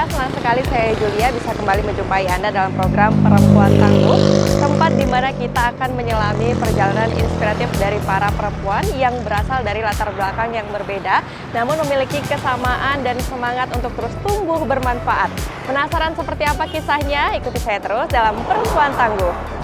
pemirsa, senang sekali saya Julia bisa kembali menjumpai Anda dalam program Perempuan Tangguh, tempat di mana kita akan menyelami perjalanan inspiratif dari para perempuan yang berasal dari latar belakang yang berbeda, namun memiliki kesamaan dan semangat untuk terus tumbuh bermanfaat. Penasaran seperti apa kisahnya? Ikuti saya terus dalam Perempuan Tangguh.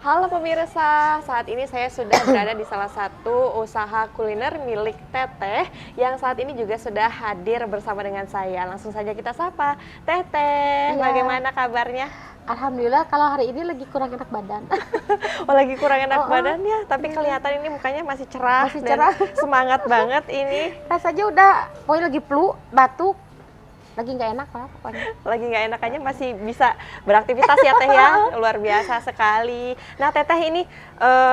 Halo pemirsa, saat ini saya sudah berada di salah satu usaha kuliner milik Teteh yang saat ini juga sudah hadir bersama dengan saya. Langsung saja kita sapa. Teteh, bagaimana kabarnya? Alhamdulillah, kalau hari ini lagi kurang enak badan. Oh, lagi kurang enak badan ya, tapi kelihatan ini mukanya masih cerah, dan semangat banget ini. Rasanya udah, pokoknya lagi flu, batuk, lagi nggak enak lah pokoknya. Lagi nggak enak aja masih bisa beraktivitas ya Teh ya, luar biasa sekali. Nah Teteh ini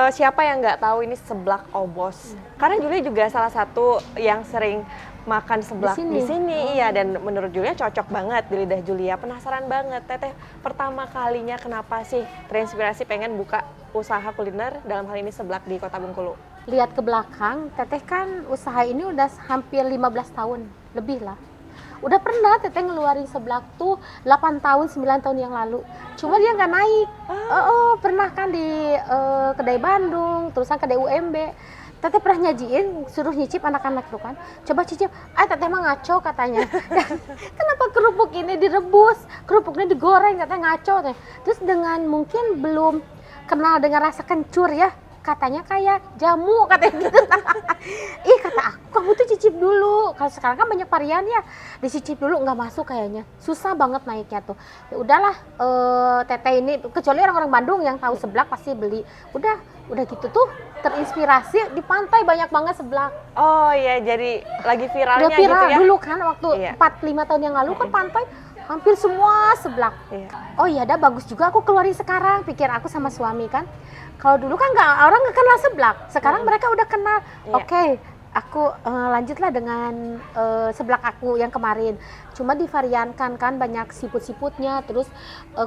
siapa yang nggak tahu ini seblak Obos? Karena Julia juga salah satu yang sering makan seblak di sini. Iya, dan menurut Julia cocok banget di lidah Julia. Penasaran banget Teteh, pertama kalinya kenapa sih terinspirasi pengen buka usaha kuliner, dalam hal ini seblak di Kota Bengkulu? Lihat ke belakang, Teteh kan usaha ini udah hampir 15 tahun, lebih lah. Udah pernah Teteh ngeluarin seblak tuh 8 tahun, 9 tahun yang lalu. Cuma dia nggak naik. Pernah kan di kedai Bandung, terusan kedai UMB. Teteh pernah nyajiin, suruh nyicip anak-anak tuh kan. Coba cicip, Teteh mah ngaco katanya. Kenapa kerupuk ini direbus, kerupuknya digoreng, katanya ngaco teh. Terus dengan mungkin belum kenal dengan rasa kencur ya, katanya kayak jamu katanya gitu. Ih kata aku, kamu tuh cicip dulu. Kalau sekarang kan banyak varian ya, dicicip dulu nggak masuk kayaknya. Susah banget naiknya tuh. Ya udahlah, Teteh ini kecuali orang-orang Bandung yang tahu seblak pasti beli. Udah gitu tuh terinspirasi di pantai banyak banget seblak. Oh iya, jadi lagi viralnya udah viral gitu ya. Dulu kan waktu 4-5 tahun yang lalu kan pantai hampir semua seblak. Oh iya, dah bagus juga aku keluarin sekarang, pikir aku sama suami kan. Kalau dulu kan orang nggak kenal seblak, sekarang mereka udah kenal. Oke, aku lanjutlah dengan seblak aku yang kemarin. Cuma divariankan kan, banyak siput-siputnya, terus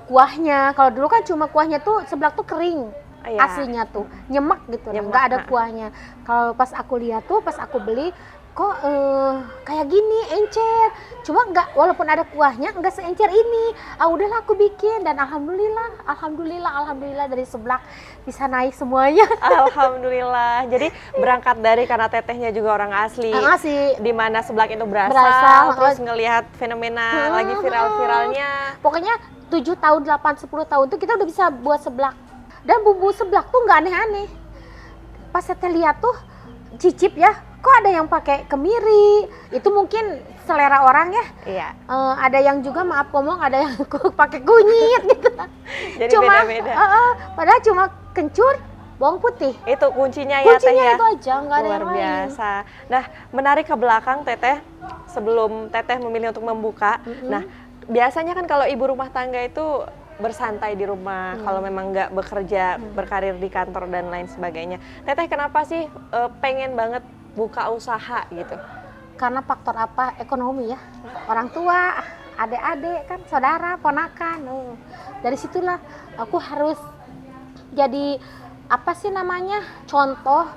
kuahnya. Kalau dulu kan cuma kuahnya tuh seblak tuh kering, aslinya tuh nyemek gitu, nggak ada kuahnya. Kalau pas aku lihat tuh, pas aku beli, kok kayak gini encer, cuma nggak, walaupun ada kuahnya nggak seencer ini. Udahlah aku bikin, dan alhamdulillah dari seblak bisa naik semuanya. Alhamdulillah. Jadi berangkat dari karena Tetehnya juga orang asli, di mana seblak itu berasal, terus ngelihat fenomena lagi viral-viralnya. Pokoknya 7 tahun, 8, 10 tahun tuh kita udah bisa buat seblak, dan bumbu seblak tuh nggak aneh-aneh. Pas Teteh lihat tuh cicip ya, kok ada yang pakai kemiri, itu mungkin selera orang ya. Iya. Ada yang juga maaf ngomong, ada yang pakai kunyit gitu. Jadi beda-beda. Padahal cuma kencur, bawang putih. Itu kuncinya ya Teh ya. Itu aja, nggak ada luar yang biasa. Nah, menarik ke belakang Teteh, sebelum Teteh memilih untuk membuka. Nah, biasanya kan kalau ibu rumah tangga itu bersantai di rumah, kalau memang nggak bekerja, berkarir di kantor dan lain sebagainya. Teteh kenapa sih pengen banget buka usaha gitu? Karena faktor apa? Ekonomi ya. Orang tua, adik-adik kan, saudara, ponakan. Dari situlah aku harus jadi apa sih namanya? Contoh,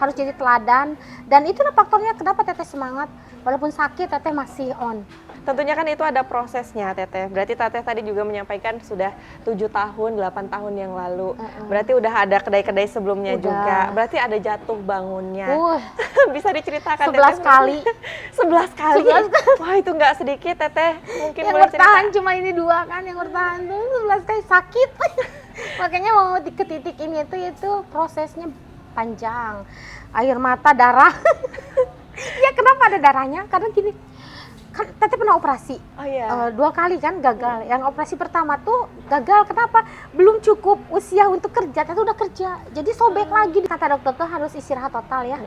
harus jadi teladan. Dan itulah faktornya kenapa Teteh semangat. Walaupun sakit, Teteh masih on. Tentunya kan itu ada prosesnya Teteh. Berarti Teteh tadi juga menyampaikan sudah 7 tahun, 8 tahun yang lalu. Berarti udah ada kedai-kedai sebelumnya juga. Berarti ada jatuh bangunnya. Bisa diceritakan 11 kali. 11 kali? Wah, itu nggak sedikit Teteh. Mungkin yang bertahan cuma ini 2 kan, yang bertahan tuh 11 kali sakit. Makanya mau ke titik ini itu prosesnya panjang. Air mata, darah. Ya kenapa ada darahnya? Karena gini, kan Teteh pernah operasi 2 kali kan gagal. Yang operasi pertama tuh gagal, kenapa? Belum cukup usia untuk kerja, Teteh udah kerja, jadi sobek lagi. Kata dokter tuh harus istirahat total ya.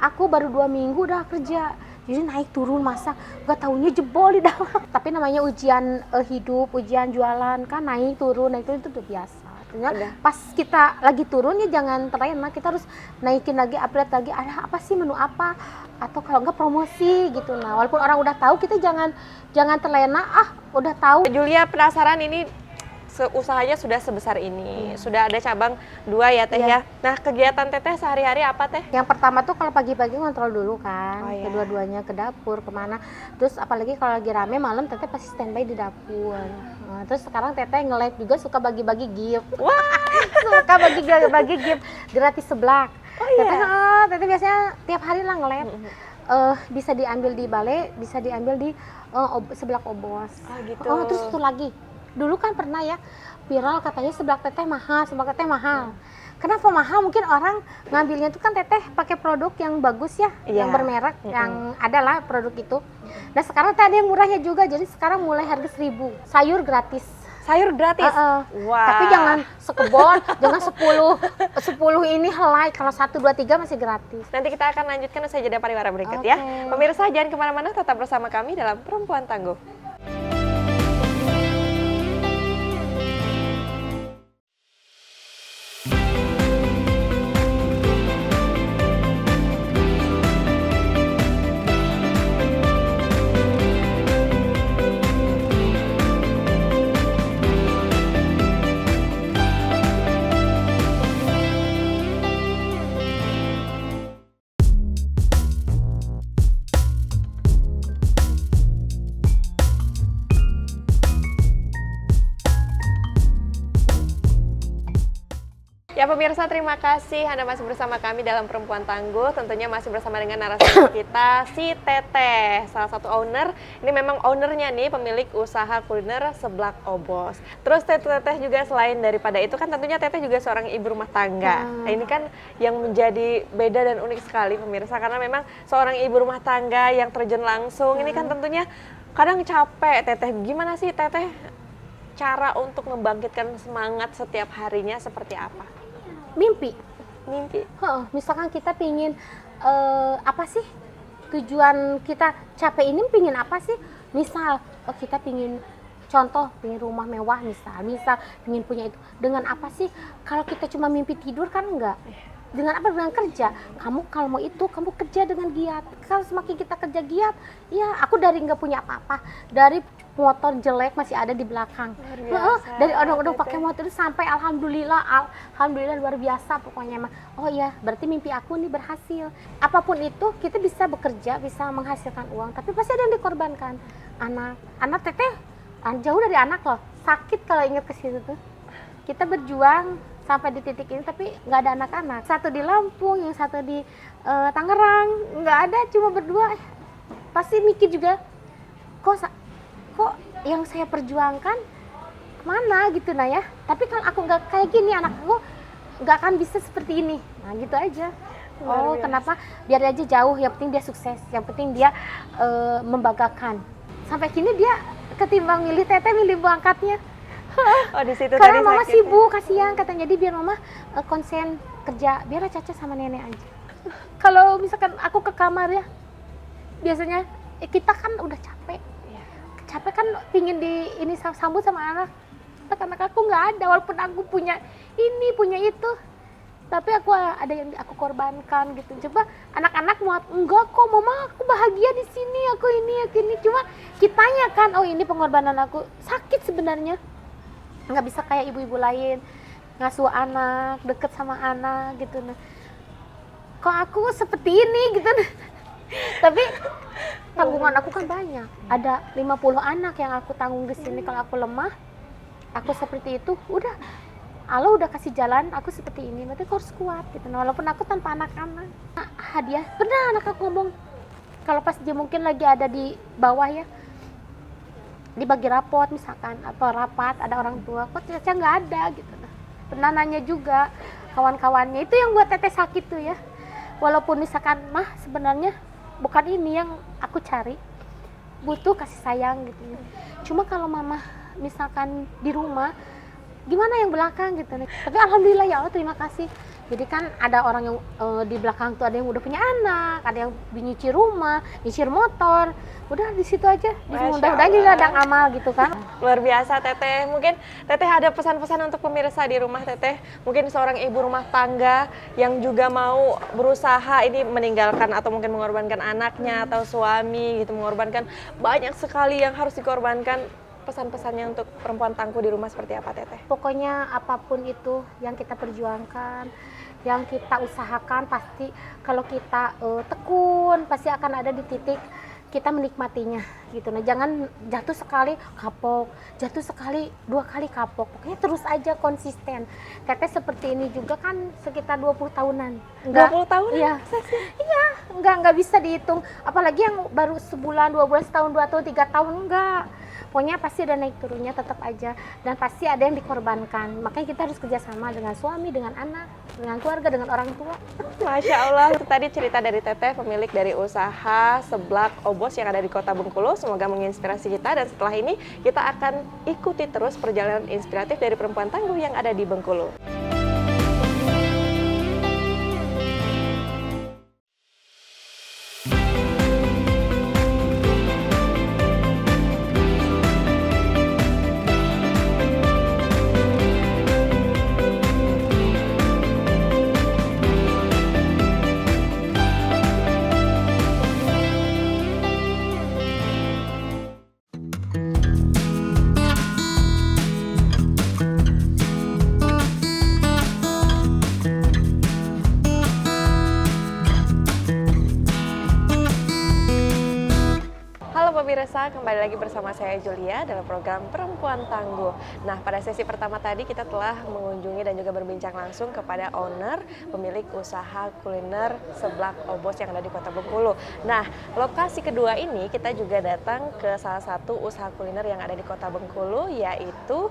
Aku baru 2 minggu udah kerja, Jadi naik turun masa gak taunya jebol di dalam. Tapi namanya ujian hidup, ujian jualan kan naik turun itu udah biasa. Artinya pas kita lagi turun ya jangan terlena, kita harus naikin lagi, upgrade lagi, ada apa sih, menu apa, atau kalau enggak promosi gitu. Nah walaupun orang udah tahu, kita jangan terlena, udah tahu. Julia penasaran ini usahanya sudah sebesar ini, sudah ada cabang 2 ya Teh ya. Nah kegiatan Teteh sehari-hari apa Teh? Yang pertama tuh kalau pagi-pagi ngontrol dulu kan, Oh, iya. kedua-duanya ke dapur kemana. Terus apalagi kalau lagi rame malam Teteh pasti standby di dapur. Nah, terus sekarang Teteh nge-live juga suka bagi-bagi gift. Wah, Suka bagi gift gratis seblak. oh iya. Teteh biasanya tiap hari lah nge-live. Bisa diambil di balai, bisa diambil di seblak obos. Oh gitu. Terus satu lagi. Dulu kan pernah ya viral katanya seblak Teteh mahal. Kenapa mahal? Mungkin orang ngambilnya itu kan Teteh pakai produk yang bagus ya, Iya. yang bermerek, yang adalah produk itu. Nah sekarang Teh ada yang murahnya juga, jadi sekarang mulai harga 1.000. Sayur gratis. Sayur gratis? Wah. Tapi jangan sekebol, jangan 10 ini helai. Kalau 1, 2, 3 masih gratis. Nanti kita akan lanjutkan usai jeda pariwara berikut ya. Oke. Pemirsa jangan kemana-mana, tetap bersama kami dalam Perempuan Tangguh. Ya pemirsa, terima kasih Anda masih bersama kami dalam Perempuan Tangguh. Tentunya masih bersama dengan narasumber kita, si Teteh, salah satu owner. Ini memang ownernya nih, pemilik usaha kuliner seblak obos. Terus Teteh juga selain daripada itu kan tentunya Teteh juga seorang ibu rumah tangga. Nah, ini kan yang menjadi beda dan unik sekali pemirsa, karena memang seorang ibu rumah tangga yang terjun langsung. Ini kan tentunya kadang capek Teteh. Gimana sih Teteh cara untuk membangkitkan semangat setiap harinya seperti apa? Mimpi. Misalkan kita pingin apa sih tujuan kita capek ini, pingin apa sih? Misal kita pingin, contoh pingin rumah mewah, misal pingin punya itu. Dengan apa sih? Kalau kita cuma mimpi tidur kan enggak. Dengan apa? Dengan kerja. Kamu kalau mau itu, kamu kerja dengan giat. Kalau semakin kita kerja giat, ya aku dari nggak punya apa-apa, dari motor jelek masih ada di belakang. Dari odong-odong pakai motor itu sampai alhamdulillah luar biasa pokoknya mah. Oh iya, berarti mimpi aku nih berhasil. Apapun itu kita bisa bekerja, bisa menghasilkan uang, tapi pasti ada yang dikorbankan. Anak Teteh jauh dari anak loh. Sakit kalau ingat ke situ tuh. Kita berjuang sampai di titik ini tapi nggak ada anak-anak. Satu di Lampung, yang satu di Tangerang, nggak ada, cuma berdua. Pasti mikir juga, kok yang saya perjuangkan mana gitu nah ya. Tapi kalau aku nggak kayak gini, anak aku nggak akan bisa seperti ini. Nah gitu aja. Kenapa? Biar aja jauh, yang penting dia sukses, yang penting dia membanggakan. Sampai kini dia ketimbang milih Teteh, milih Bu angkatnya. Oh di situ Karena tadi mama sakit. sibuk, kasihan katanya. Jadi biar mama konsen kerja, biar Caca sama nenek aja. Kalau misalkan aku ke kamar ya, biasanya kita kan udah capek kan, pingin ini sambut sama anak aku nggak ada, walaupun aku punya ini punya itu, tapi aku ada yang aku korbankan gitu. Coba anak-anak mau enggak kok mama, aku bahagia di sini, aku ini, cuma kitanya kan, oh ini pengorbanan aku. Sakit sebenarnya, nggak bisa kayak ibu-ibu lain ngasuh anak, deket sama anak gitu. Nah, kok aku seperti ini gitu. Tapi tanggungan aku kan banyak, ada 50 anak yang aku tanggung di sini. Kalau aku lemah, aku seperti itu, udah Allah udah kasih jalan aku seperti ini, berarti aku harus kuat gitu. Nah, walaupun aku tanpa anak-anak. Hadiah, pernah anak aku ngomong, kalau pas dia mungkin lagi ada di bawah ya, dibagi rapot misalkan, atau rapat ada orang tua, kok Caca nggak ada gitu. Pernah nanya juga kawan-kawannya, itu yang buat Teteh sakit tuh ya. Walaupun misalkan mah sebenarnya bukan ini yang aku cari, butuh kasih sayang gitu. Cuma kalau mama misalkan di rumah, gimana yang belakang gitu. Tapi alhamdulillah ya Allah, terima kasih Jadi kan ada orang yang di belakang tuh ada yang udah punya anak, ada yang nyuci rumah, nyicir motor. Udah di situ aja. Masya Mudah-mudahan juga Allah. ada amal gitu kan. Luar biasa Teteh. Mungkin Teteh ada pesan-pesan untuk pemirsa di rumah Teteh. Mungkin seorang ibu rumah tangga yang juga mau berusaha ini meninggalkan atau mungkin mengorbankan anaknya atau suami gitu, mengorbankan banyak sekali yang harus dikorbankan. Pesan-pesannya untuk perempuan tangguh di rumah seperti apa Teteh? Pokoknya apapun itu yang kita perjuangkan, yang kita usahakan, pasti kalau kita tekun pasti akan ada di titik kita menikmatinya gitu. Nah, jangan jatuh sekali kapok, jatuh sekali 2 kali kapok. Pokoknya terus aja konsisten. Teteh seperti ini juga kan sekitar 20 tahunan. 20 tahun? Iya. Iya, enggak bisa dihitung. Apalagi yang baru sebulan, 2 bulan, setahun, 2 tahun, 3 tahun enggak. Pokoknya pasti ada naik turunnya tetap aja, dan pasti ada yang dikorbankan. Makanya kita harus kerjasama dengan suami, dengan anak, dengan keluarga, dengan orang tua. Masya Allah, itu tadi cerita dari Teteh, pemilik dari usaha Seblak Obos yang ada di Kota Bengkulu. Semoga menginspirasi kita, dan setelah ini kita akan ikuti terus perjalanan inspiratif dari perempuan tangguh yang ada di Bengkulu. Halo pemirsa, kembali lagi bersama saya Julia dalam program Perempuan Tangguh. Nah, pada sesi pertama tadi kita telah mengunjungi dan juga berbincang langsung kepada owner, pemilik usaha kuliner Seblak Obos yang ada di Kota Bengkulu. Nah, lokasi kedua ini kita juga datang ke salah satu usaha kuliner yang ada di Kota Bengkulu, yaitu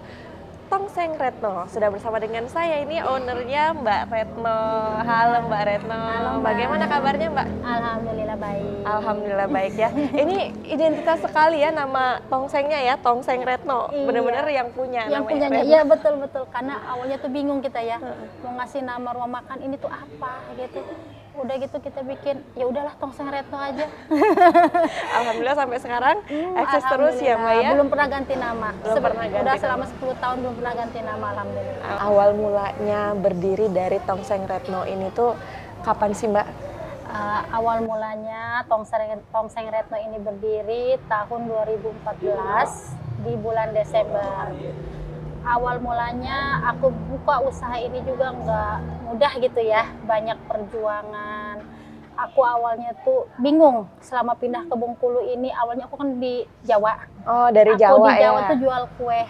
Tongseng Retno. Sudah bersama dengan saya ini ownernya Mbak Retno. Halo Mbak Retno. Halo, Mbak. Bagaimana kabarnya Mbak? Alhamdulillah baik. Alhamdulillah baik ya. Ini identitas sekali ya nama tongsengnya ya, Tongseng Retno. Iya. Bener-bener yang punya Yang namanya punyanya, Retno. iya betul-betul. Karena awalnya tuh bingung kita ya, mau ngasih nama rumah makan ini tuh apa gitu. Udah gitu kita bikin, ya udahlah Tongseng Retno aja. Alhamdulillah sampai sekarang eksis terus ya Mbak ya. Alhamdulillah. Belum pernah ganti nama. Belum pernah ganti Udah nama. selama 10 tahun belum pernah ganti nama, alhamdulillah. Awal mulanya berdiri dari Tongseng Retno ini tuh kapan sih Mbak? Awal mulanya Tongseng Retno ini berdiri tahun 2014 di bulan Desember. Awal mulanya aku buka usaha ini juga nggak mudah gitu ya, banyak perjuangan. Aku awalnya tuh bingung selama pindah ke Bengkulu ini. Awalnya aku kan di Jawa. Oh, dari Aku Jawa di Jawa ya. tuh jual kue.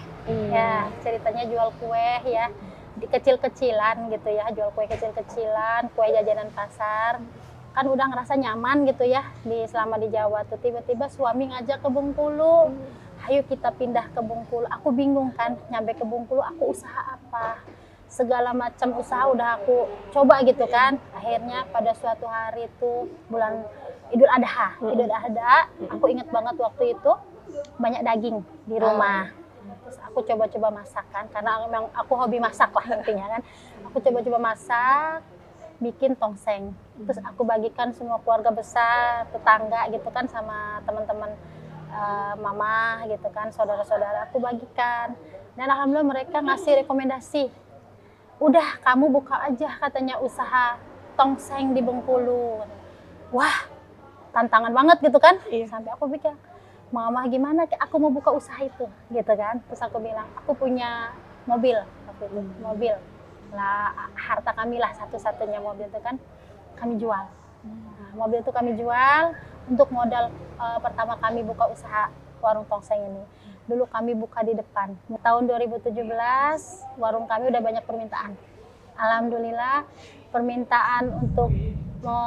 Ya, ceritanya jual kue ya, di kecil-kecilan gitu ya, jual kue kecil-kecilan, kue jajanan pasar. Kan udah ngerasa nyaman gitu ya selama di Jawa tuh. Tiba-tiba suami ngajak ke Bengkulu. Ayo kita pindah ke Bengkulu. Aku bingung kan, nyampe ke Bengkulu aku usaha apa? Segala macam usaha udah aku coba gitu kan. Akhirnya pada suatu hari itu bulan Idul Adha. Idul Adha, aku inget banget waktu itu banyak daging di rumah. Terus aku coba-coba masak kan, karena memang aku hobi masak lah intinya kan. Aku coba-coba masak, bikin tongseng. Terus aku bagikan semua keluarga besar, tetangga gitu kan, sama teman-teman mama gitu kan, saudara-saudara aku bagikan. Dan alhamdulillah mereka ngasih rekomendasi. Udah kamu buka aja katanya usaha tongseng di Bengkulu. Wah, tantangan banget gitu kan. Iya. Sampai aku pikir, mama gimana aku mau buka usaha itu gitu kan. Terus aku bilang, aku punya mobil waktu itu, mobil. Lah harta kami lah satu-satunya mobil itu kan kami jual. Nah, mobil itu kami jual untuk modal pertama kami buka usaha warung tongseng ini. Dulu kami buka di depan. Tahun 2017 warung kami udah banyak permintaan. Alhamdulillah permintaan untuk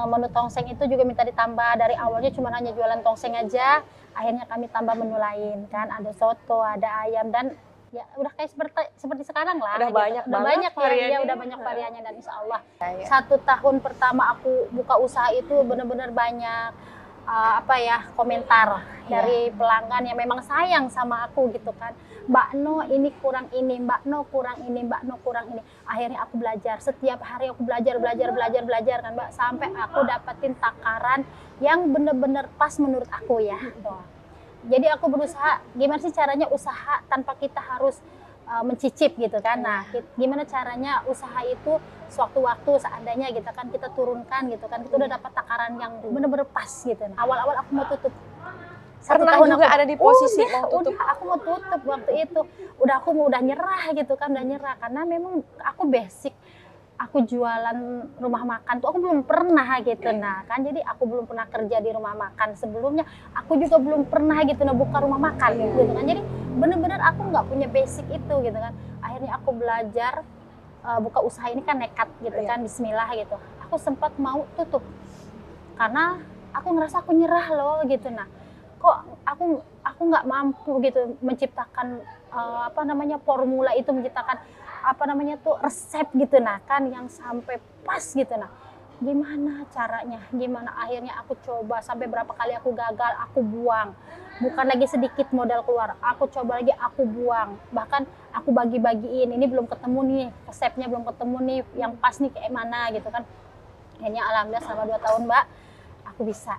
menu tongseng itu juga minta ditambah. Dari awalnya cuma hanya jualan tongseng aja, akhirnya kami tambah menu lain kan, ada soto, ada ayam, dan ya udah kayak seperti sekarang lah. Udah gitu. banyak udah banget banyak ya, variannya. ya udah banyak variannya, dan insya Allah 1 tahun pertama aku buka usaha itu benar-benar banyak. komentar dari pelanggan yang memang sayang sama aku gitu kan. Mbak No ini kurang ini, Mbak No kurang ini, Mbak No kurang ini. Akhirnya aku belajar, setiap hari aku belajar kan Mbak, sampai aku dapetin takaran yang bener-bener pas menurut aku ya. Jadi aku berusaha, gimana sih caranya usaha tanpa kita harus mencicip gitu kan. Nah, gimana caranya usaha itu sewaktu-waktu seadanya gitu kan, kita turunkan gitu kan, kita udah dapat takaran yang bener-bener pas gitu. Nah, awal-awal aku mau tutup. Pernah juga ada di posisi mau tutup? Udah aku mau tutup waktu itu. Aku udah nyerah gitu kan, udah nyerah. Karena memang aku basic, aku jualan rumah makan tuh aku belum pernah gitu. Nah kan, jadi aku belum pernah kerja di rumah makan sebelumnya, aku juga belum pernah gitu buka rumah makan gitu kan. Jadi bener-bener aku nggak punya basic itu gitu kan. Akhirnya aku belajar buka usaha ini kan nekat gitu kan, bismillah gitu. Aku sempat mau tutup karena aku ngerasa aku nyerah loh gitu. Nah kok aku nggak mampu gitu menciptakan formula itu, menciptakan resep gitu, nah kan yang sampai pas gitu. Nah gimana caranya, gimana akhirnya aku coba, sampai berapa kali aku gagal, aku buang, bukan lagi sedikit modal keluar, aku coba lagi, aku buang, bahkan aku bagi-bagiin, ini belum ketemu nih resepnya, belum ketemu nih yang pas nih kayak mana gitu kan. Akhirnya alhamdulillah selama 2 tahun Mbak aku bisa,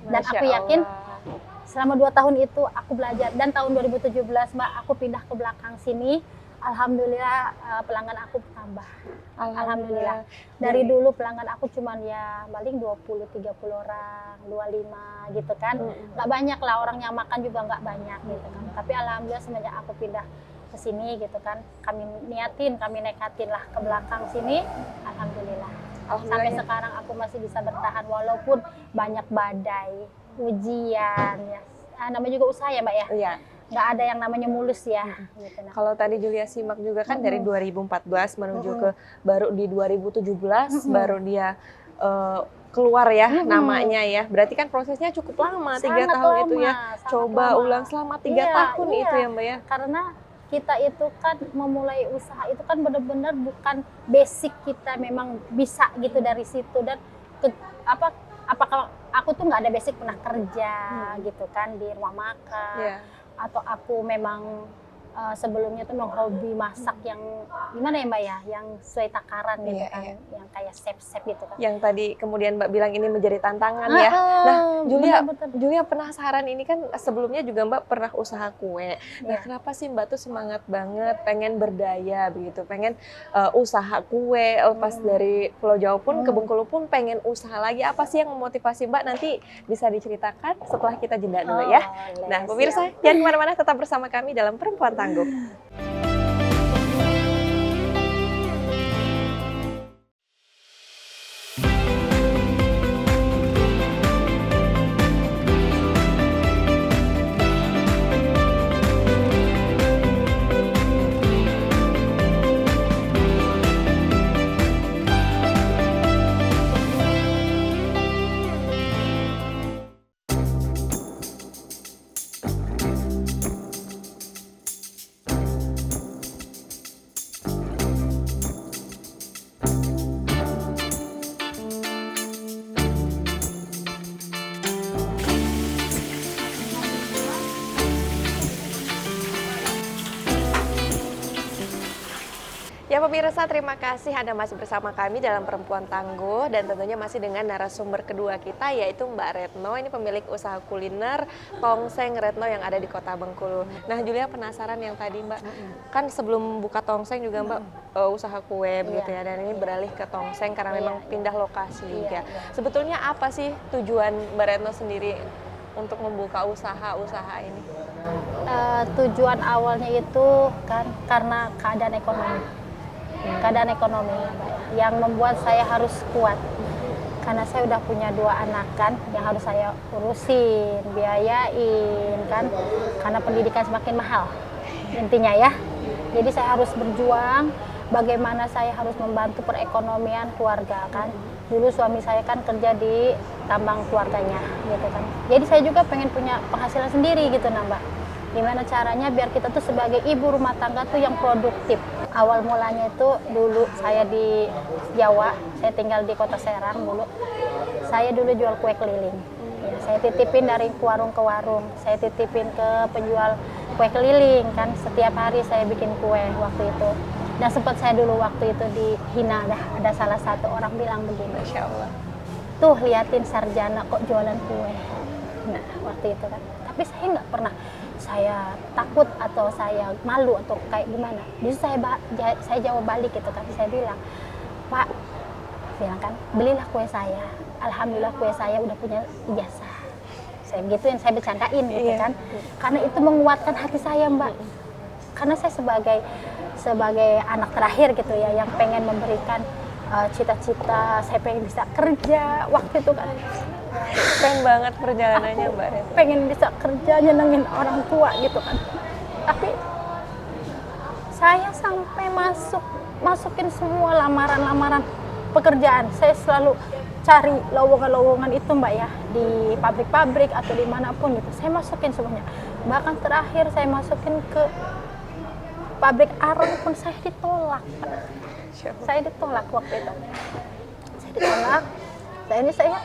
dan Masya aku yakin Allah. selama 2 tahun itu aku belajar, dan tahun 2017 Mbak aku pindah ke belakang sini. Alhamdulillah pelanggan aku bertambah. Alhamdulillah. Dari dulu pelanggan aku cuman ya paling 20-30 orang, 25 gitu kan. Nggak banyak lah, orang yang makan juga nggak banyak gitu kan. Tapi alhamdulillah semenjak aku pindah ke sini gitu kan, kami nekatin lah ke belakang sini. Alhamdulillah. Sampai sekarang aku masih bisa bertahan walaupun banyak badai, ujian ya. Namanya juga usaha ya Mbak ya. Iya. Nggak ada yang namanya mulus ya. Gitu. Nah. Kalau tadi Julia simak juga kan dari 2014 menuju ke baru di 2017 baru dia keluar ya namanya ya. Berarti kan prosesnya cukup lama, 3 tahun itu ya. Coba ulang selama 3 tahun itu ya Mbak ya. Karena kita itu kan memulai usaha itu kan benar-benar bukan basic kita memang bisa gitu dari situ, dan apakah aku tuh nggak ada basic pernah kerja gitu kan di rumah makan. Atau aku memang sebelumnya tuh memang hobi masak yang gimana ya Mbak ya, yang sesuai takaran gitu kan, yang kayak chef gitu kan. Yang tadi kemudian Mbak bilang ini menjadi tantangan ya. Nah, Julia penasaran, ini kan sebelumnya juga Mbak pernah usaha kue. Nah, kenapa sih Mbak tuh semangat banget pengen berdaya begitu, pengen usaha kue, pas dari Pulau Jawa pun ke Bengkulu pun pengen usaha lagi. Apa sih yang memotivasi Mbak? Nanti bisa diceritakan setelah kita jeda dulu ya. Nah, pemirsa jangan kemana-mana, tetap bersama kami dalam Perempuan Tangguh. Ya pemirsa, terima kasih Anda masih bersama kami dalam Perempuan Tangguh, dan tentunya masih dengan narasumber kedua kita yaitu Mbak Retno. Ini pemilik usaha kuliner Tongseng Retno yang ada di Kota Bengkulu. Nah Julia penasaran yang tadi Mbak, kan sebelum buka Tongseng juga Mbak usaha kue begitu ya, dan ini beralih ke Tongseng karena memang pindah lokasi juga. Sebetulnya apa sih tujuan Mbak Retno sendiri untuk membuka usaha ini? Tujuan awalnya itu kan karena keadaan ekonomi yang membuat saya harus kuat, karena saya udah punya 2 anak kan yang harus saya urusin, biayain kan, karena pendidikan semakin mahal intinya ya. Jadi saya harus berjuang bagaimana saya harus membantu perekonomian keluarga kan. Dulu suami saya kan kerja di tambang keluarganya gitu kan, jadi saya juga pengen punya penghasilan sendiri gitu Mbak. Gimana caranya biar kita tuh sebagai ibu rumah tangga tuh yang produktif. Awal mulanya itu dulu saya di Jawa, saya tinggal di Kota Serang dulu. Saya dulu jual kue keliling. Ya, Saya titipin dari warung ke warung, saya titipin ke penjual kue keliling kan. Setiap hari saya bikin kue waktu itu. Dan sempat saya dulu waktu itu dihina, ada salah satu orang bilang begini, Masya Allah. tuh liatin sarjana kok jualan kue. Nah waktu itu kan, tapi saya nggak pernah saya takut atau saya malu atau kayak gimana. Justru saya jawab balik gitu kan, saya bilang, Pak, bilang kan, belilah kue saya. Alhamdulillah kue saya udah punya ijazah. Saya gituin, saya bercandain gitu Iya. kan, karena itu menguatkan hati saya Mbak. Karena saya sebagai anak terakhir gitu ya, yang pengen memberikan cita-cita, saya pengen bisa kerja waktu itu kan, Keren banget perjalanannya Mbak Retno. pengen bisa kerja nyenengin orang tua gitu kan. Tapi saya sampai masukin semua lamaran-lamaran pekerjaan. Saya selalu cari lowongan-lowongan itu Mbak ya, di pabrik-pabrik atau dimanapun gitu. Saya masukin semuanya. Bahkan terakhir saya masukin ke pabrik arang pun saya ditolak. Masya Allah. Saya ditolak waktu itu. Saya ditolak. Saya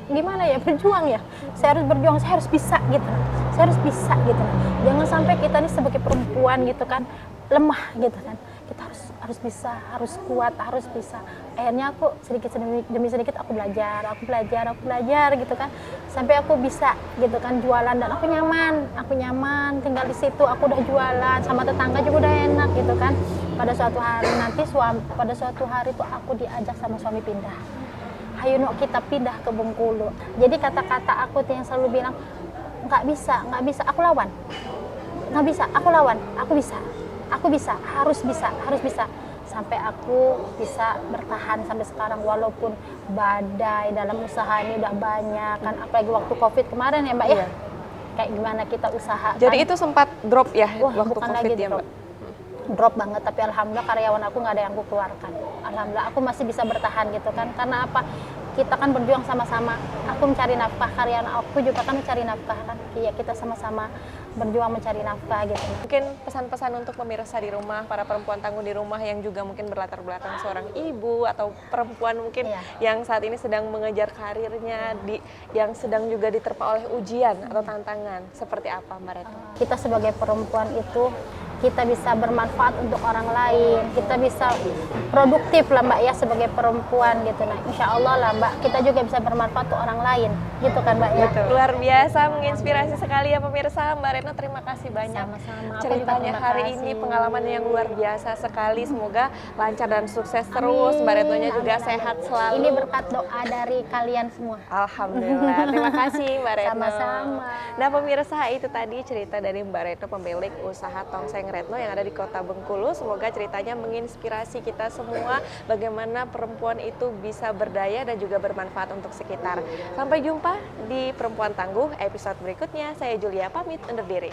gimana ya, berjuang ya. Saya harus berjuang, saya harus bisa gitu. Saya harus bisa gitu. Jangan sampai kita nih sebagai perempuan gitu kan lemah gitu kan. Kita harus bisa, harus kuat, harus bisa. Akhirnya aku sedikit demi sedikit aku belajar gitu kan. Sampai aku bisa gitu kan jualan, dan aku nyaman tinggal di situ. Aku udah jualan, sama tetangga juga udah enak gitu kan. Pada suatu hari tuh aku diajak sama suami pindah. Ayo Nok, kita pindah ke Bengkulu. Jadi kata-kata aku tuh yang selalu bilang, nggak bisa, aku lawan. Nggak bisa, aku lawan, aku bisa, harus bisa. Sampai aku bisa bertahan sampai sekarang, walaupun badai dalam usaha ini udah banyak kan, apalagi waktu COVID kemarin ya Mbak ya. Kayak gimana kita usaha. Jadi kan. itu sempat drop ya Wah, waktu bukan COVID lagi ya drop. Mbak? Drop banget, tapi alhamdulillah karyawan aku nggak ada yang aku keluarkan. Alhamdulillah aku masih bisa bertahan gitu kan. Karena apa? Kita kan berjuang sama-sama. Aku mencari nafkah, karyawan aku juga kan mencari nafkah kan. Iya, kita sama-sama berjuang mencari nafkah gitu. Mungkin pesan-pesan untuk pemirsa di rumah, para perempuan tangguh di rumah yang juga mungkin berlatar belakang seorang ibu atau perempuan mungkin Iya. yang saat ini sedang mengejar karirnya, yang sedang juga diterpa oleh ujian atau tantangan. Seperti apa Mbak Retno? Kita sebagai perempuan itu kita bisa bermanfaat untuk orang lain, kita bisa produktif lah Mbak ya sebagai perempuan gitu. Nah insya Allah lah Mbak, kita juga bisa bermanfaat untuk orang lain gitu kan Mbak ya. Luar biasa, menginspirasi sekali ya pemirsa. Mbak Retno, terima kasih banyak. Sama-sama. Aku Ceritanya juga terima hari kasih. ini pengalaman yang luar biasa sekali. Semoga lancar dan sukses terus. Mbak Retnonya juga Amin, sehat amin. selalu. Ini berkat doa dari kalian semua. Alhamdulillah. Terima kasih Mbak Retno. Sama-sama. Nah pemirsa, itu tadi cerita dari Mbak Retno, pemilik usaha Tongseng Retno yang ada di Kota Bengkulu. Semoga ceritanya menginspirasi kita semua bagaimana perempuan itu bisa berdaya dan juga bermanfaat untuk sekitar. Sampai jumpa di Perempuan Tangguh episode berikutnya. Saya Julia pamit undur diri.